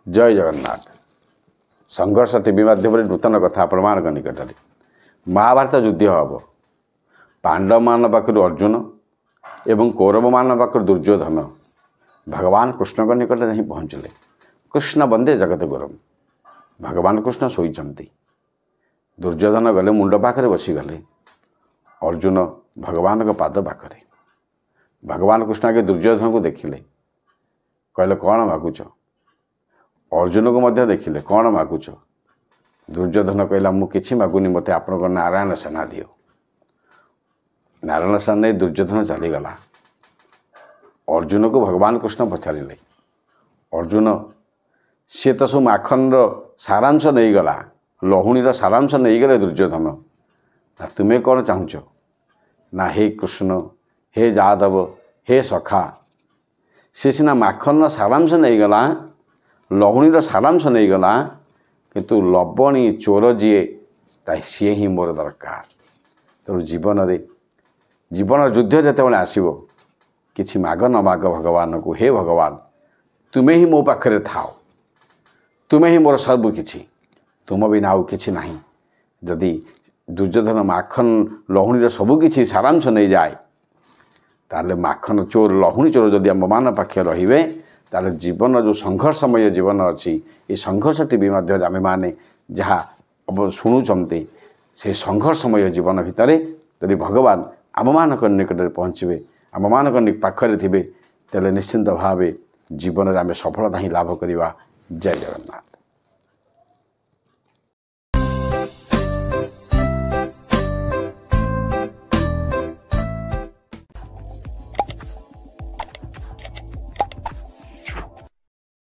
जय जगन्नाथ। संघर्ष टीवी माध्यम नूतन कथा आपण निकट में महाभारत युद्ध हम पांडव मान पाखु अर्जुन एवं कौरव मान पाखु दुर्योधन भगवान कृष्ण निकट जा पहुँचले। कृष्ण वंदे जगत गुरुम। भगवान कृष्ण शोईचंती। दुर्योधन गले मुंड पाखे बसीगले। अर्जुन भगवान को पाद पाखे। भगवान कृष्ण आगे दुर्योधन को देखिले, कहले कौन मागुच। अर्जुन को मध्य देखिले, कौन मागुच। दुर्योधन कहला मु किछि मागुनी, मते आपन नारायण सेना दियो। नारायण सेना नहीं दुर्योधन चलीगला। अर्जुन को भगवान कृष्ण पचारे, अर्जुन सी तो सब माखन सारांश नहीं गला, लहुणीर सारांश नहीं गले दुर्योधन। ना तुम्हें कौन चाहूच ना, हे कृष्ण, हे जादव, हे सखा। सी सीना माखन सारांश नहीं गला, लहुणीर सारांश नहीं गला, किंतु लवणी चोर जीए सी ही मोर दरकार। तेणु जीवन युद्ध जितेबाला आसो कि माग न माग भगवान को, हे भगवान तुम्हें ही मो पाखे थाओ, तुम्हें ही मोर सब किछि, तुम बिना आउ किछि नहीं। जदि दुर्योधन माखन लहुणीर सबकि सारांश नहीं जाए, ताले माखन चोर लहुणी चोर जदि आम मान पाखे रे, ताले जीवन जो संघर्षमय जीवन अच्छी, ये संघर्ष टीवी माध्यम आम मैंने जहाँ अब शुणुंट से संघर्षमय जीवन भितर यदि भगवान आम मान निकट में पहुँचे, आम मान पाखे थे, तेल निश्चिंत भाव जीवन में आम सफलता ही लाभ करवा। जय जगन्नाथ।